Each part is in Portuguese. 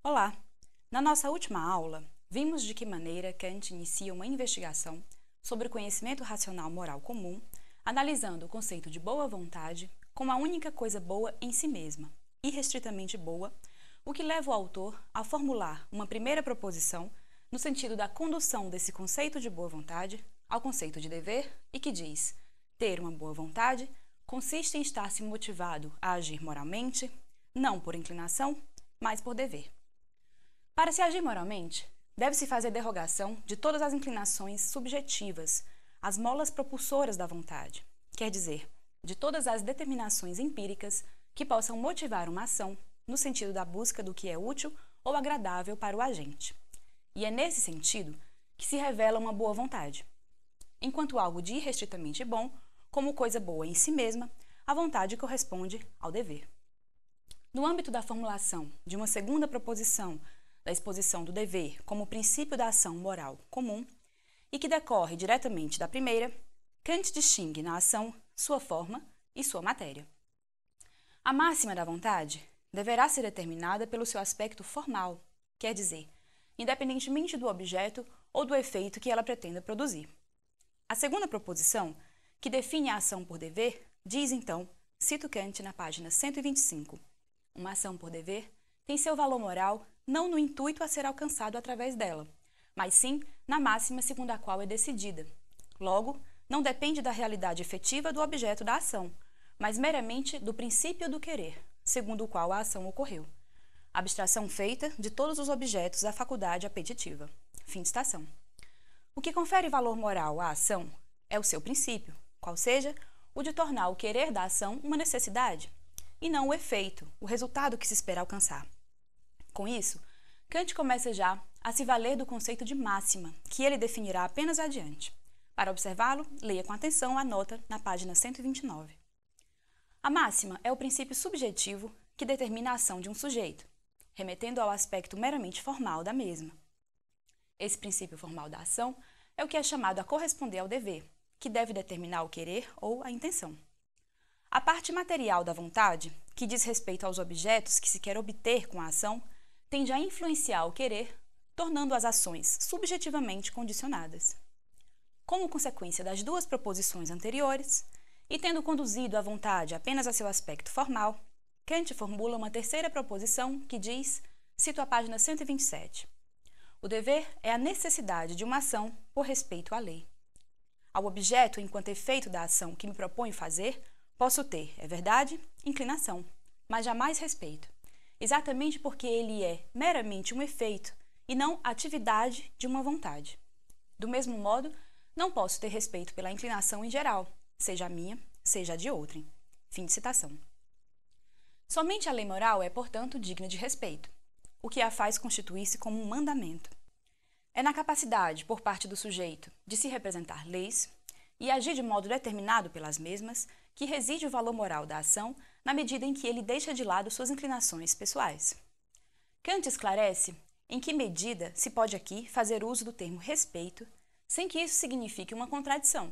Olá! Na nossa última aula, vimos de que maneira Kant inicia uma investigação sobre o conhecimento racional moral comum, analisando o conceito de boa vontade como a única coisa boa em si mesma, irrestritamente boa, o que leva o autor a formular uma primeira proposição no sentido da condução desse conceito de boa vontade ao conceito de dever e que diz: ter uma boa vontade consiste em estar-se motivado a agir moralmente, não por inclinação, mas por dever. Para se agir moralmente, deve-se fazer derrogação de todas as inclinações subjetivas, as molas propulsoras da vontade, quer dizer, de todas as determinações empíricas que possam motivar uma ação no sentido da busca do que é útil ou agradável para o agente. E é nesse sentido que se revela uma boa vontade. Enquanto algo de irrestritamente bom, como coisa boa em si mesma, a vontade corresponde ao dever. No âmbito da formulação de uma segunda proposição da exposição do dever como princípio da ação moral comum, e que decorre diretamente da primeira, Kant distingue na ação sua forma e sua matéria. A máxima da vontade deverá ser determinada pelo seu aspecto formal, quer dizer, independentemente do objeto ou do efeito que ela pretenda produzir. A segunda proposição, que define a ação por dever, diz então, cito Kant na página 125, uma ação por dever tem seu valor moral não no intuito a ser alcançado através dela, mas sim na máxima segundo a qual é decidida. Logo, não depende da realidade efetiva do objeto da ação, mas meramente do princípio do querer, segundo o qual a ação ocorreu. Abstração feita de todos os objetos da faculdade apetitiva. Fim de citação. O que confere valor moral à ação é o seu princípio, qual seja o de tornar o querer da ação uma necessidade, e não o efeito, o resultado que se espera alcançar. Com isso, Kant começa já a se valer do conceito de máxima, que ele definirá apenas adiante. Para observá-lo, leia com atenção a nota na página 129. A máxima é o princípio subjetivo que determina a ação de um sujeito, remetendo ao aspecto meramente formal da mesma. Esse princípio formal da ação é o que é chamado a corresponder ao dever, que deve determinar o querer ou a intenção. A parte material da vontade, que diz respeito aos objetos que se quer obter com a ação, tende a influenciar o querer, tornando as ações subjetivamente condicionadas. Como consequência das duas proposições anteriores, e tendo conduzido a vontade apenas a seu aspecto formal, Kant formula uma terceira proposição que diz, cito a página 127, o dever é a necessidade de uma ação por respeito à lei. Ao objeto enquanto efeito da ação que me proponho fazer, posso ter, é verdade, inclinação, mas jamais respeito, exatamente porque ele é meramente um efeito e não atividade de uma vontade. Do mesmo modo, não posso ter respeito pela inclinação em geral, seja a minha, seja a de outrem. Fim de citação. Somente a lei moral é, portanto, digna de respeito, o que a faz constituir-se como um mandamento. É na capacidade, por parte do sujeito, de se representar leis e agir de modo determinado pelas mesmas, que reside o valor moral da ação na medida em que ele deixa de lado suas inclinações pessoais. Kant esclarece em que medida se pode aqui fazer uso do termo respeito, sem que isso signifique uma contradição.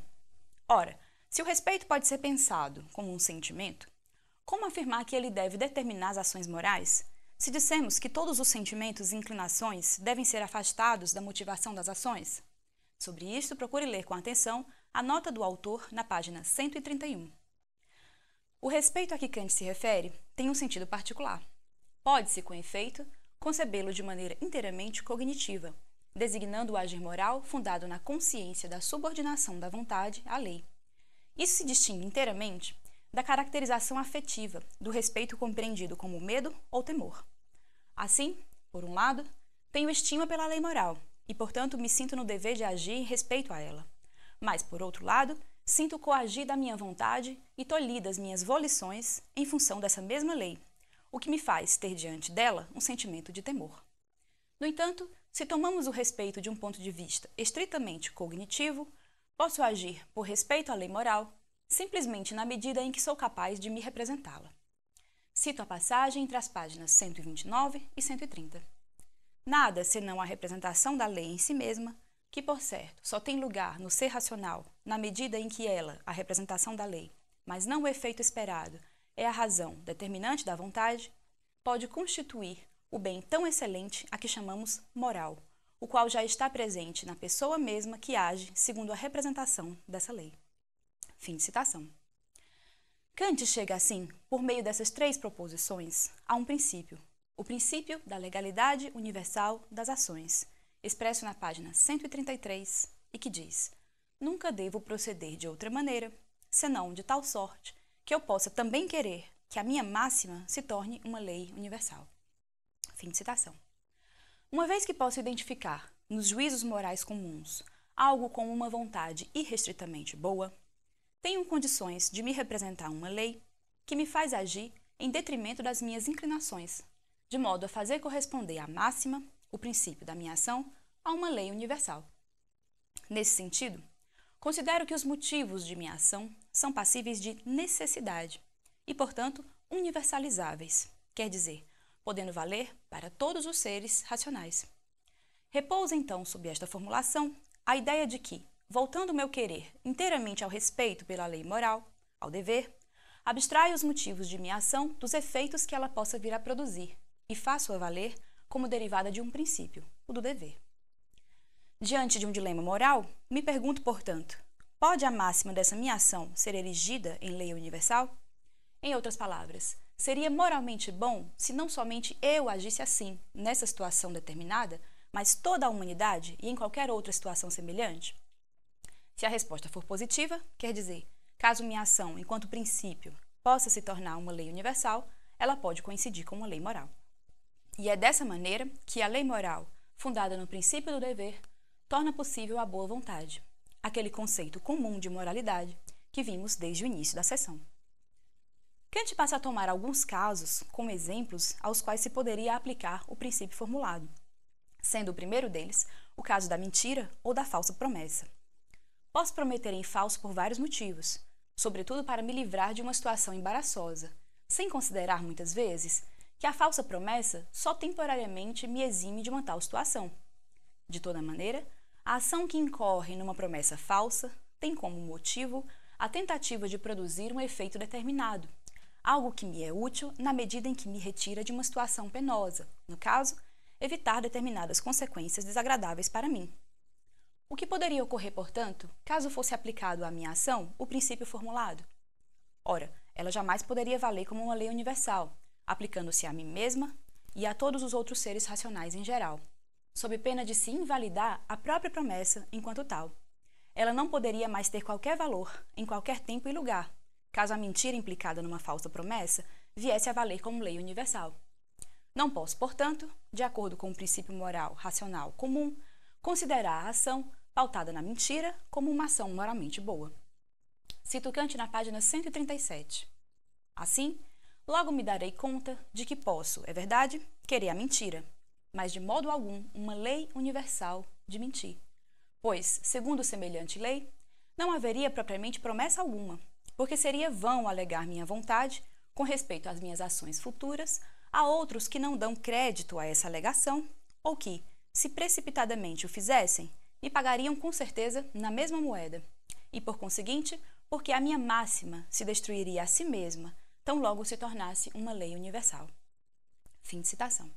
Ora, se o respeito pode ser pensado como um sentimento, como afirmar que ele deve determinar as ações morais, se dissermos que todos os sentimentos e inclinações devem ser afastados da motivação das ações? Sobre isso, procure ler com atenção a nota do autor na página 131. O respeito a que Kant se refere tem um sentido particular. Pode-se, com efeito, concebê-lo de maneira inteiramente cognitiva, designando o agir moral fundado na consciência da subordinação da vontade à lei. Isso se distingue inteiramente da caracterização afetiva, do respeito compreendido como medo ou temor. Assim, por um lado, tenho estima pela lei moral e, portanto, me sinto no dever de agir em respeito a ela. Mas, por outro lado, sinto coagir da minha vontade e tolhidas minhas volições em função dessa mesma lei, o que me faz ter diante dela um sentimento de temor. No entanto, se tomamos o respeito de um ponto de vista estritamente cognitivo, posso agir por respeito à lei moral, simplesmente na medida em que sou capaz de me representá-la. Cito a passagem entre as páginas 129 e 130. Nada senão a representação da lei em si mesma, que, por certo, só tem lugar no ser racional na medida em que ela, a representação da lei, mas não o efeito esperado, é a razão determinante da vontade, pode constituir o bem tão excelente a que chamamos moral, o qual já está presente na pessoa mesma que age segundo a representação dessa lei. Fim de citação. Kant chega, assim, por meio dessas três proposições, a um princípio, o princípio da legalidade universal das ações, expresso na página 133, e que diz: nunca devo proceder de outra maneira, senão de tal sorte que eu possa também querer que a minha máxima se torne uma lei universal. Fim de citação. Uma vez que posso identificar, nos juízos morais comuns, algo como uma vontade irrestritamente boa, tenho condições de me representar uma lei que me faz agir em detrimento das minhas inclinações, de modo a fazer corresponder a máxima, o princípio da minha ação, a uma lei universal. Nesse sentido, considero que os motivos de minha ação são passíveis de necessidade e, portanto, universalizáveis, quer dizer, podendo valer para todos os seres racionais. Repousa, então, sob esta formulação, a ideia de que, voltando o meu querer inteiramente ao respeito pela lei moral, ao dever, abstraio os motivos de minha ação dos efeitos que ela possa vir a produzir e faço-a valer como derivada de um princípio, o do dever. Diante de um dilema moral, me pergunto, portanto, pode a máxima dessa minha ação ser erigida em lei universal? Em outras palavras, seria moralmente bom se não somente eu agisse assim, nessa situação determinada, mas toda a humanidade e em qualquer outra situação semelhante? Se a resposta for positiva, quer dizer, caso minha ação, enquanto princípio, possa se tornar uma lei universal, ela pode coincidir com uma lei moral. E é dessa maneira que a lei moral, fundada no princípio do dever, torna possível a boa vontade, aquele conceito comum de moralidade que vimos desde o início da sessão. Kant passa a tomar alguns casos como exemplos aos quais se poderia aplicar o princípio formulado, sendo o primeiro deles o caso da mentira ou da falsa promessa. Posso prometer em falso por vários motivos, sobretudo para me livrar de uma situação embaraçosa, sem considerar, muitas vezes, que a falsa promessa só temporariamente me exime de uma tal situação. De toda maneira, a ação que incorre numa promessa falsa tem como motivo a tentativa de produzir um efeito determinado, algo que me é útil na medida em que me retira de uma situação penosa, no caso, evitar determinadas consequências desagradáveis para mim. O que poderia ocorrer, portanto, caso fosse aplicado à minha ação o princípio formulado? Ora, ela jamais poderia valer como uma lei universal, aplicando-se a mim mesma e a todos os outros seres racionais em geral, sob pena de se invalidar a própria promessa enquanto tal. Ela não poderia mais ter qualquer valor, em qualquer tempo e lugar, caso a mentira implicada numa falsa promessa viesse a valer como lei universal. Não posso, portanto, de acordo com o princípio moral racional comum, considerar a ação pautada na mentira como uma ação moralmente boa. Cito Kant na página 137. Assim, logo me darei conta de que posso, é verdade, querer a mentira, mas de modo algum uma lei universal de mentir. Pois, segundo semelhante lei, não haveria propriamente promessa alguma, porque seria vão alegar minha vontade com respeito às minhas ações futuras a outros que não dão crédito a essa alegação ou que, se precipitadamente o fizessem, me pagariam com certeza na mesma moeda, e por conseguinte, porque a minha máxima se destruiria a si mesma, tão logo se tornasse uma lei universal. Fim de citação.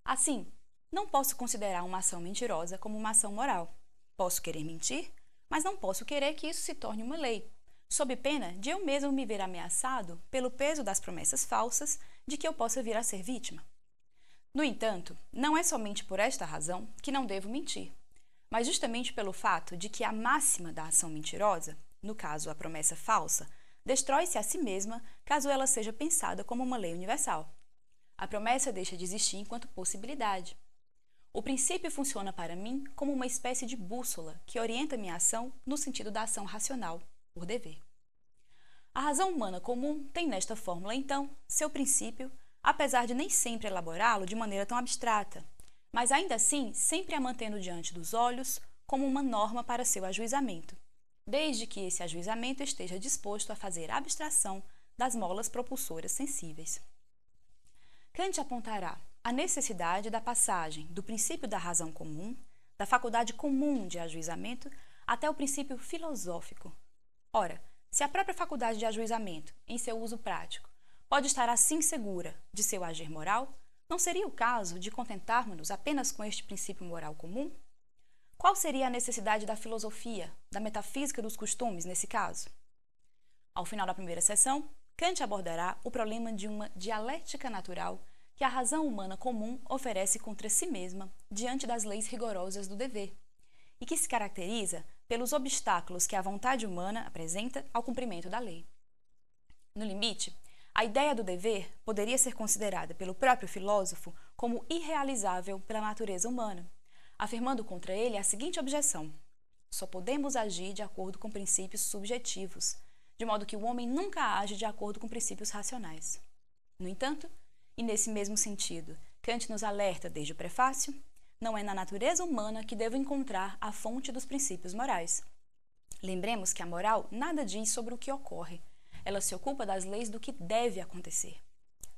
Assim, não posso considerar uma ação mentirosa como uma ação moral. Posso querer mentir, mas não posso querer que isso se torne uma lei, sob pena de eu mesmo me ver ameaçado pelo peso das promessas falsas de que eu possa vir a ser vítima. No entanto, não é somente por esta razão que não devo mentir, mas justamente pelo fato de que a máxima da ação mentirosa, no caso a promessa falsa, destrói-se a si mesma caso ela seja pensada como uma lei universal. A promessa deixa de existir enquanto possibilidade. O princípio funciona para mim como uma espécie de bússola que orienta minha ação no sentido da ação racional, por dever. A razão humana comum tem nesta fórmula, então, seu princípio, apesar de nem sempre elaborá-lo de maneira tão abstrata, mas ainda assim sempre a mantendo diante dos olhos como uma norma para seu ajuizamento, desde que esse ajuizamento esteja disposto a fazer abstração das molas propulsoras sensíveis. Kant apontará a necessidade da passagem do princípio da razão comum, da faculdade comum de ajuizamento, até o princípio filosófico. Ora, se a própria faculdade de ajuizamento, em seu uso prático, pode estar assim segura de seu agir moral, não seria o caso de contentarmos-nos apenas com este princípio moral comum? Qual seria a necessidade da filosofia, da metafísica dos costumes nesse caso? Ao final da primeira sessão, Kant abordará o problema de uma dialética natural que a razão humana comum oferece contra si mesma diante das leis rigorosas do dever, e que se caracteriza pelos obstáculos que a vontade humana apresenta ao cumprimento da lei. No limite, a ideia do dever poderia ser considerada pelo próprio filósofo como irrealizável pela natureza humana, afirmando contra ele a seguinte objeção: só podemos agir de acordo com princípios subjetivos, de modo que o homem nunca age de acordo com princípios racionais. No entanto, e nesse mesmo sentido, Kant nos alerta desde o prefácio, não é na natureza humana que devo encontrar a fonte dos princípios morais. Lembremos que a moral nada diz sobre o que ocorre, ela se ocupa das leis do que deve acontecer.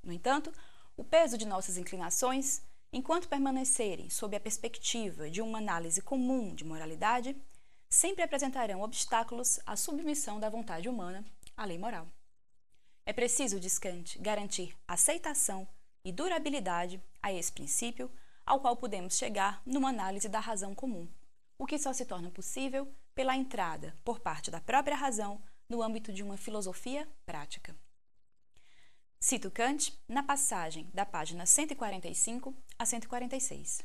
No entanto, o peso de nossas inclinações, enquanto permanecerem sob a perspectiva de uma análise comum de moralidade, sempre apresentarão obstáculos à submissão da vontade humana à lei moral. É preciso, diz Kant, garantir aceitação e durabilidade a esse princípio, ao qual podemos chegar numa análise da razão comum, o que só se torna possível pela entrada, por parte da própria razão, no âmbito de uma filosofia prática. Cito Kant na passagem da página 145 a 146.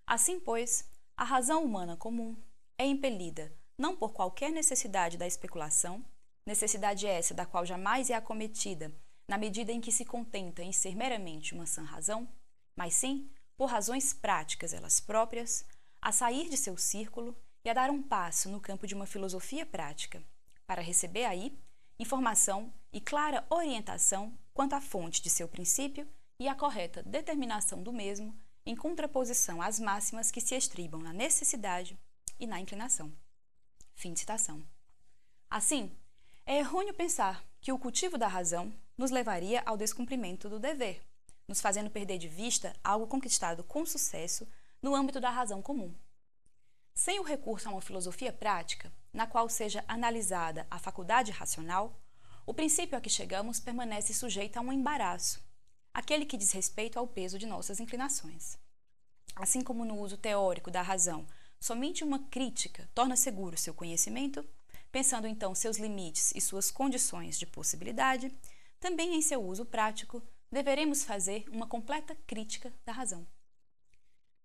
Assim, pois, a razão humana comum é impelida não por qualquer necessidade da especulação, necessidade essa da qual jamais é acometida na medida em que se contenta em ser meramente uma sã razão, mas sim por razões práticas elas próprias, a sair de seu círculo e a dar um passo no campo de uma filosofia prática, para receber aí informação e clara orientação quanto à fonte de seu princípio e à correta determinação do mesmo, em contraposição às máximas que se estribam na necessidade e na inclinação. Fim de citação. Assim, é errôneo pensar que o cultivo da razão nos levaria ao descumprimento do dever, nos fazendo perder de vista algo conquistado com sucesso no âmbito da razão comum. Sem o recurso a uma filosofia prática, na qual seja analisada a faculdade racional, o princípio a que chegamos permanece sujeito a um embaraço, aquele que diz respeito ao peso de nossas inclinações. Assim como no uso teórico da razão, somente uma crítica torna seguro seu conhecimento, pensando então seus limites e suas condições de possibilidade, também em seu uso prático, deveremos fazer uma completa crítica da razão.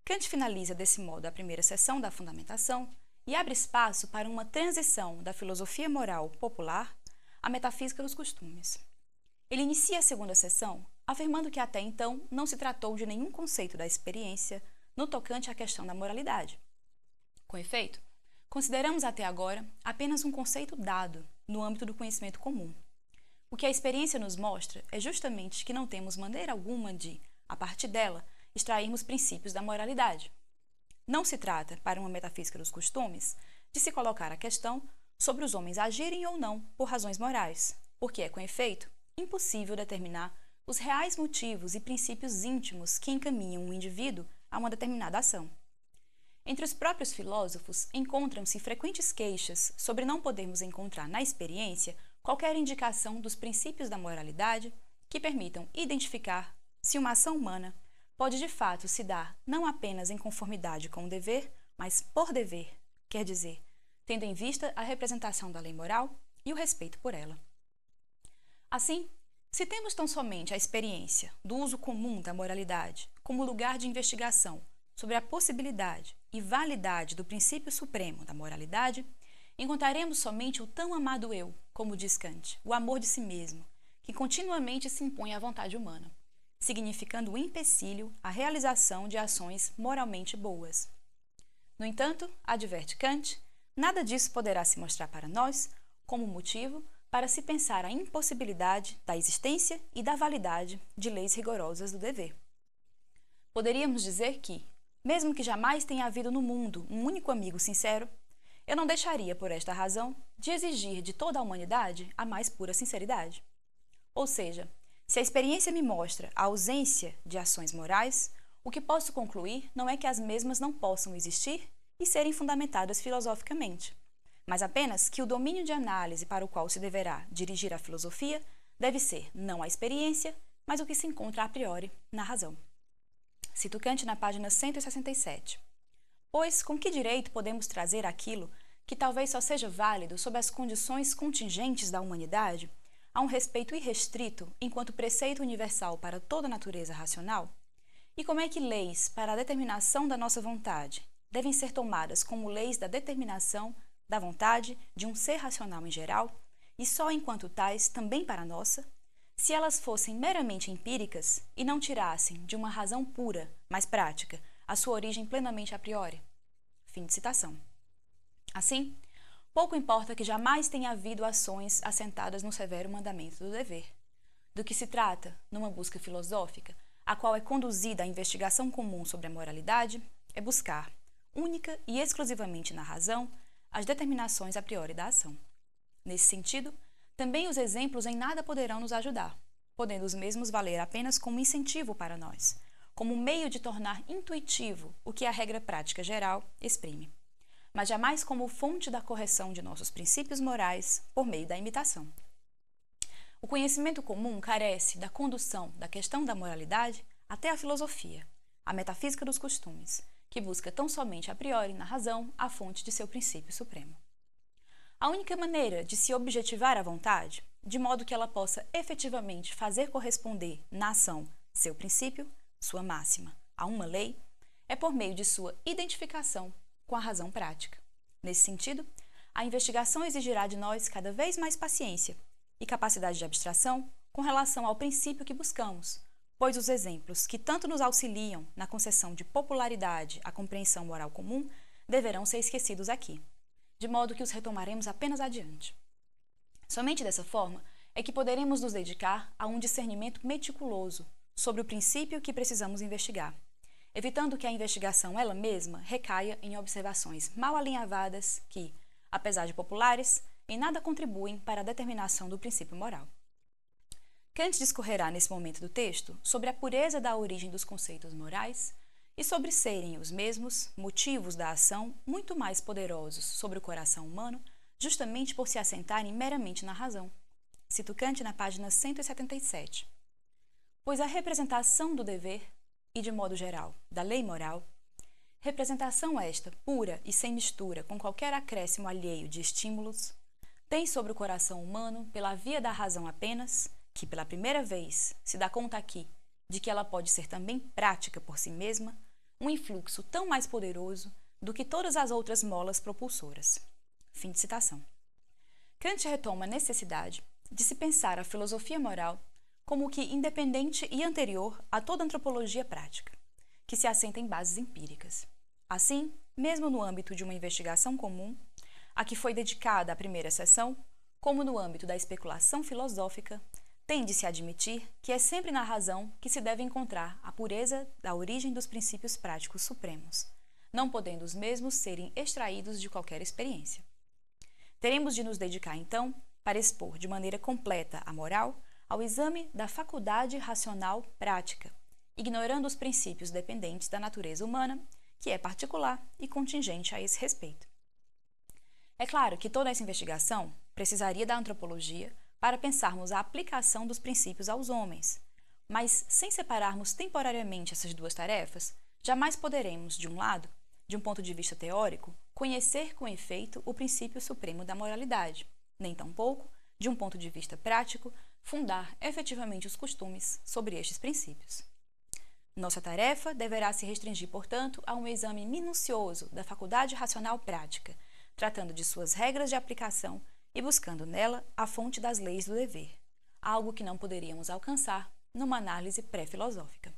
Kant finaliza desse modo a primeira seção da fundamentação e abre espaço para uma transição da filosofia moral popular à metafísica dos costumes. Ele inicia a segunda seção afirmando que até então não se tratou de nenhum conceito da experiência no tocante à questão da moralidade. Com efeito, consideramos até agora apenas um conceito dado no âmbito do conhecimento comum. O que a experiência nos mostra é justamente que não temos maneira alguma de, a partir dela, extrairmos princípios da moralidade. Não se trata, para uma metafísica dos costumes, de se colocar a questão sobre os homens agirem ou não por razões morais, porque é, com efeito, impossível determinar os reais motivos e princípios íntimos que encaminham um indivíduo a uma determinada ação. Entre os próprios filósofos encontram-se frequentes queixas sobre não podermos encontrar na experiência qualquer indicação dos princípios da moralidade que permitam identificar se uma ação humana pode de fato se dar não apenas em conformidade com o dever, mas por dever, quer dizer, tendo em vista a representação da lei moral e o respeito por ela. Assim, se temos tão somente a experiência do uso comum da moralidade como lugar de investigação sobre a possibilidade e validade do princípio supremo da moralidade, encontraremos somente o tão amado eu, como diz Kant, o amor de si mesmo, que continuamente se impõe à vontade humana, significando o empecilho à realização de ações moralmente boas. No entanto, adverte Kant, nada disso poderá se mostrar para nós como motivo para se pensar a impossibilidade da existência e da validade de leis rigorosas do dever. Poderíamos dizer que, mesmo que jamais tenha havido no mundo um único amigo sincero, eu não deixaria, por esta razão, de exigir de toda a humanidade a mais pura sinceridade. Ou seja, se a experiência me mostra a ausência de ações morais, o que posso concluir não é que as mesmas não possam existir e serem fundamentadas filosoficamente, mas apenas que o domínio de análise para o qual se deverá dirigir a filosofia deve ser não a experiência, mas o que se encontra a priori na razão. Cito Kant na página 167. Pois, com que direito podemos trazer aquilo que talvez só seja válido sob as condições contingentes da humanidade, a um respeito irrestrito enquanto preceito universal para toda a natureza racional? E como é que leis para a determinação da nossa vontade devem ser tomadas como leis da determinação da vontade de um ser racional em geral, e só enquanto tais também para a nossa, se elas fossem meramente empíricas e não tirassem de uma razão pura, mas prática, a sua origem plenamente a priori? Fim de citação. Assim, pouco importa que jamais tenha havido ações assentadas no severo mandamento do dever. Do que se trata, numa busca filosófica, a qual é conduzida a investigação comum sobre a moralidade, é buscar, única e exclusivamente na razão, as determinações a priori da ação. Nesse sentido, também os exemplos em nada poderão nos ajudar, podendo os mesmos valer apenas como incentivo para nós, como meio de tornar intuitivo o que a regra prática geral exprime, mas jamais como fonte da correção de nossos princípios morais por meio da imitação. O conhecimento comum carece da condução da questão da moralidade até a filosofia, a metafísica dos costumes, que busca tão somente a priori na razão a fonte de seu princípio supremo. A única maneira de se objetivar a vontade, de modo que ela possa efetivamente fazer corresponder na ação seu princípio, sua máxima, a uma lei, é por meio de sua identificação com a razão prática. Nesse sentido, a investigação exigirá de nós cada vez mais paciência e capacidade de abstração com relação ao princípio que buscamos, pois os exemplos que tanto nos auxiliam na concessão de popularidade à compreensão moral comum deverão ser esquecidos aqui, de modo que os retomaremos apenas adiante. Somente dessa forma é que poderemos nos dedicar a um discernimento meticuloso sobre o princípio que precisamos investigar, evitando que a investigação ela mesma recaia em observações mal alinhavadas que, apesar de populares, em nada contribuem para a determinação do princípio moral. Kant discorrerá nesse momento do texto sobre a pureza da origem dos conceitos morais e sobre serem os mesmos motivos da ação muito mais poderosos sobre o coração humano, justamente por se assentarem meramente na razão. Cito Kant na página 177. Pois a representação do dever, e de modo geral, da lei moral, representação esta pura e sem mistura com qualquer acréscimo alheio de estímulos, tem sobre o coração humano, pela via da razão apenas, que pela primeira vez se dá conta aqui de que ela pode ser também prática por si mesma, um influxo tão mais poderoso do que todas as outras molas propulsoras. Fim de citação. Kant retoma a necessidade de se pensar a filosofia moral como que independente e anterior a toda antropologia prática, que se assenta em bases empíricas. Assim, mesmo no âmbito de uma investigação comum, a que foi dedicada a primeira sessão, como no âmbito da especulação filosófica, tem de se admitir que é sempre na razão que se deve encontrar a pureza da origem dos princípios práticos supremos, não podendo os mesmos serem extraídos de qualquer experiência. Teremos de nos dedicar, então, para expor de maneira completa a moral, ao exame da faculdade racional prática, ignorando os princípios dependentes da natureza humana, que é particular e contingente a esse respeito. É claro que toda essa investigação precisaria da antropologia para pensarmos a aplicação dos princípios aos homens, mas sem separarmos temporariamente essas duas tarefas, jamais poderemos, de um lado, de um ponto de vista teórico, conhecer com efeito o princípio supremo da moralidade, nem tampouco, de um ponto de vista prático, fundar efetivamente os costumes sobre estes princípios. Nossa tarefa deverá se restringir, portanto, a um exame minucioso da faculdade racional prática, tratando de suas regras de aplicação e buscando nela a fonte das leis do dever, algo que não poderíamos alcançar numa análise pré-filosófica.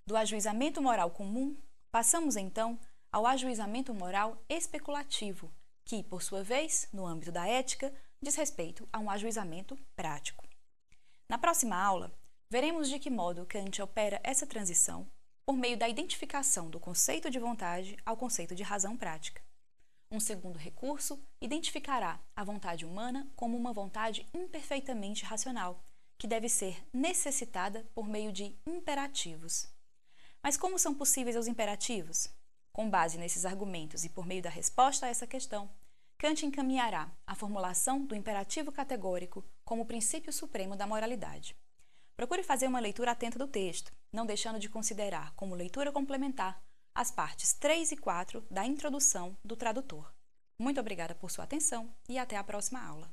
Do ajuizamento moral comum, passamos então ao ajuizamento moral especulativo, que, por sua vez, no âmbito da ética, diz respeito a um ajuizamento prático. Na próxima aula, veremos de que modo Kant opera essa transição por meio da identificação do conceito de vontade ao conceito de razão prática. Um segundo recurso identificará a vontade humana como uma vontade imperfeitamente racional, que deve ser necessitada por meio de imperativos. Mas como são possíveis os imperativos? Com base nesses argumentos e por meio da resposta a essa questão, Kant encaminhará a formulação do imperativo categórico como princípio supremo da moralidade. Procure fazer uma leitura atenta do texto, não deixando de considerar como leitura complementar as partes 3 e 4 da introdução do tradutor. Muito obrigada por sua atenção e até a próxima aula.